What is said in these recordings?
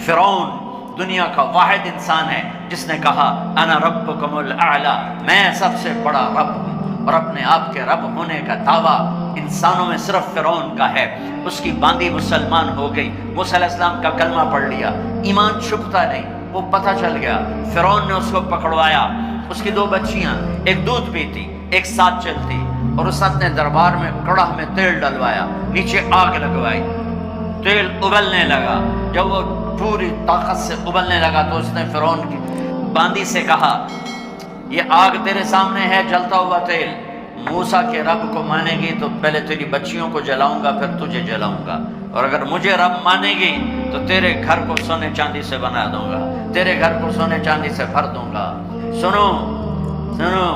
فرعون دنیا کا واحد انسان ہے جس نے کہا انا ربکم الاعلی، میں سب سے بڑا رب ہوں، اور اپنے آپ کے رب ہونے کا دعویٰ انسانوں میں صرف فرعون کا ہے۔ اس کی باندی مسلمان ہو گئی، موسیٰ علیہ السلام کا کلمہ پڑھ لیا، ایمان چھپتا نہیں، وہ پتہ چل گیا۔ فرعون نے اس کو پکڑوایا، اس کی 2 بچیاں، ایک دودھ پیتی ایک ساتھ چلتی، اور اس نے دربار میں کڑاہ میں تیل ڈلوایا، نیچے آگ لگوائی، تیل ابلنے لگا۔ جب وہ پوری طاقت سے ابلنے لگا تو اس نے فرعون کی باندی سے کہا یہ آگ تیرے سامنے ہے، جلتا ہوا تیل، موسیٰ کے رب کو مانے گی تو پہلے تیری بچیوں کو جلاؤں گا، پھر تجھے جلاؤں گا، اور اگر مجھے رب مانے گی تو تیرے گھر کو سونے چاندی سے بنا دوں گا، تیرے گھر کو سونے چاندی سے بھر دوں گا۔ سنو سنو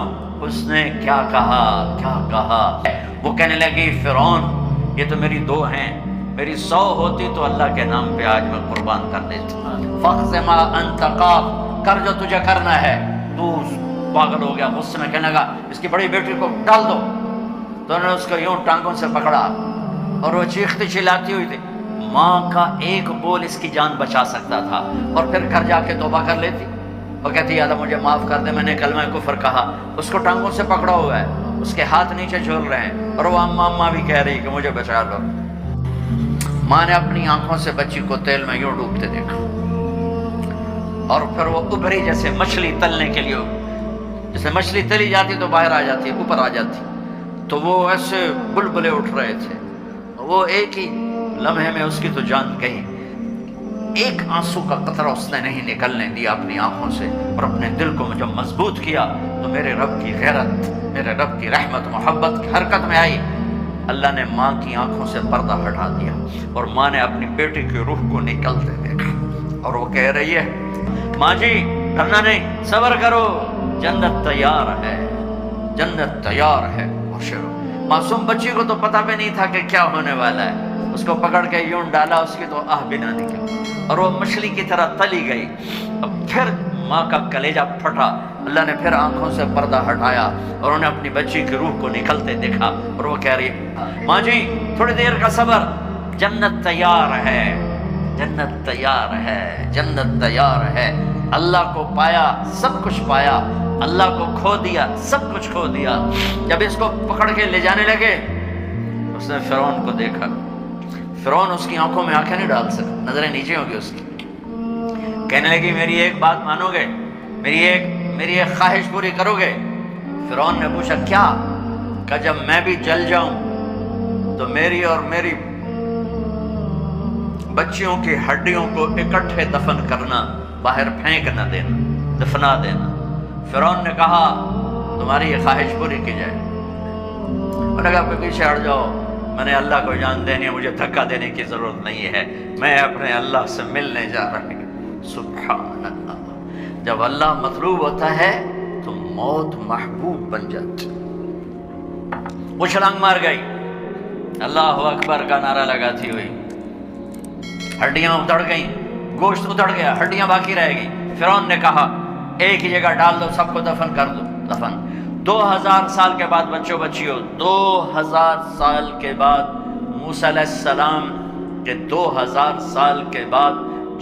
اس نے کیا کہا، کیا کہا؟ وہ کہنے لگی فرعون یہ تو میری 2 ہیں، میری 100 ہوتی تو اللہ کے نام پہ آج میں قربان کر دیتی۔ فَاقْضِ مَا أَنْتَ قَاضٍ، کر جو تجھے کرنا ہے۔ تو پاگل ہو گیا، غصے میں کہنے لگا اس کی بڑی بیٹی کو ڈال دو۔ تو انہوں نے اس کو یوں ٹانگوں سے پکڑا اور وہ چیختی چلاتی ہوئی تھی۔ ماں کا ایک بول اس کی جان بچا سکتا تھا، اور پھر گھر جا کے توبہ کر لیتی اور کہتی اللہ مجھے معاف کر دے، میں نے کلمہ کفر کہا۔ اس کو ٹانگوں سے پکڑا ہوا ہے، اس کے ہاتھ نیچے جھول رہے ہیں، اور وہ اماں بھی کہہ رہی کہ مجھے بچا لو۔ ماں نے اپنی آنکھوں سے بچی کو تیل میں یوں ڈوبتے دیکھا، اور پھر وہ ابھری جیسے مچھلی تلنے کے لیے، جیسے مچھلی تلی جاتی تو باہر آ جاتی، اوپر آ جاتی، تو وہ ایسے بلبلے اٹھ رہے تھے۔ وہ ایک ہی لمحے میں اس کی تو جان گئی، ایک آنسو کا قطرہ اس نے نہیں نکلنے دیا اپنی آنکھوں سے، اور اپنے دل کو جب مضبوط کیا تو میرے رب کی غیرت، میرے رب کی رحمت محبت کی حرکت میں آئی۔ اللہ نے ماں کی آنکھوں سے پردہ ہٹا دیا، اور ماں نے اپنی بیٹی کی روح کو نکلتے دیکھا، اور وہ کہہ رہی ہے ماں جی ڈرنا نہیں، صبر کرو، جنت تیار ہے، جنت تیار ہے۔ معصوم بچی کو تو پتہ بھی نہیں تھا کہ کیا ہونے والا ہے، اس کو پکڑ کے یوں ڈالا، اس کی تو آہ بھی نہ نکلی، اور وہ مچھلی کی طرح تلی گئی۔ اب پھر ماں کا کلیجہ پھٹا، اللہ نے پھر آنکھوں سے پردہ ہٹایا، اور انہیں اپنی بچی کی روح کو نکلتے دیکھا، اور وہ کہہ رہی ہے ماں جی تھوڑی دیر کا صبر، جنت تیار ہے، جنت تیار ہے، جنت تیار ہے۔ اللہ کو پایا سب کچھ پایا، اللہ کو کھو دیا سب کچھ کھو دیا۔ جب اس کو پکڑ کے لے جانے لگے اس نے فرعون کو دیکھا، فرعون اس کی آنکھوں میں آنکھیں نہیں ڈال سکتا، نظریں نیچے ہوگی اس کی۔ کہنے لگی میری ایک بات مانو گے، میری ایک خواہش پوری کرو گے؟ فرعون نے پوچھا کیا؟ کہ جب میں بھی جل جاؤں تو میری اور میری بچیوں کی ہڈیوں کو اکٹھے دفن کرنا، باہر پھینک نہ دینا، دفنا دینا۔ فرعون نے کہا تمہاری یہ خواہش پوری کی جائے۔ انہوں نے کہا پیچھے ہٹ جاؤ، میں نے اللہ کو جان دینی ہے، مجھے دھکا دینے کی ضرورت نہیں ہے، میں اپنے اللہ سے ملنے جا رہی ہوں۔ سبحان اللہ، جب اللہ مطلوب ہوتا ہے تو موت محبوب بن جاتی۔ وہ چھلانگ مار گئی، اللہ اکبر کا نعرہ لگاتی ہوئی، ہڈیاں اتڑ گئیں، گوشت اتڑ گیا، ہڈیاں باقی رہ گئی۔ فرعون نے کہا ایک ہی جگہ ڈال دو، سب کو دفن کر دو۔ دفن 2000 سال کے بعد بچوں بچیوں، 2000 سال کے بعد موسیٰ علیہ السلام کے 2000 سال کے بعد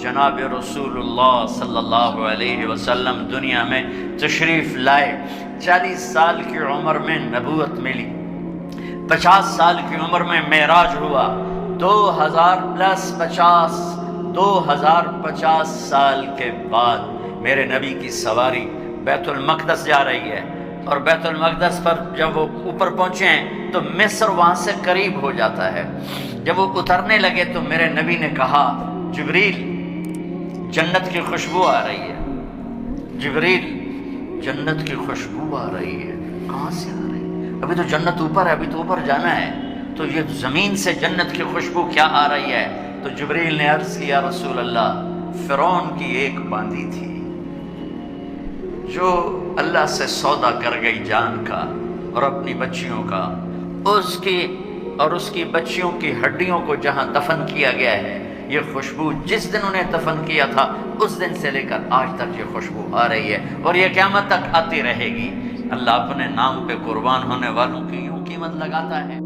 جناب رسول اللہ صلی اللہ علیہ وسلم دنیا میں تشریف لائے۔ 40 سال کی عمر میں نبوت ملی، 50 سال کی عمر میں معراج ہوا، 2050 سال کے بعد میرے نبی کی سواری بیت المقدس جا رہی ہے، اور بیت المقدس پر جب وہ اوپر پہنچے ہیں تو مصر وہاں سے قریب ہو جاتا ہے۔ جب وہ اترنے لگے تو میرے نبی نے کہا جبریل جنت کی خوشبو آ رہی ہے، جبریل جنت کی خوشبو آ رہی ہے۔ کہاں سے آ رہی ہے؟ ابھی تو جنت اوپر ہے، ابھی تو اوپر جانا ہے، تو یہ زمین سے جنت کی خوشبو کیا آ رہی ہے؟ تو جبریل نے عرض کیا رسول اللہ فرعون کی ایک باندی تھی جو اللہ سے سودا کر گئی جان کا اور اپنی بچیوں کا، اس کی بچیوں کی ہڈیوں کو جہاں دفن کیا گیا ہے، یہ خوشبو جس دن انہیں دفن کیا تھا اس دن سے لے کر آج تک یہ خوشبو آ رہی ہے، اور یہ قیامت تک آتی رہے گی۔ اللہ اپنے نام پہ قربان ہونے والوں کی یوں قیمت لگاتا ہے۔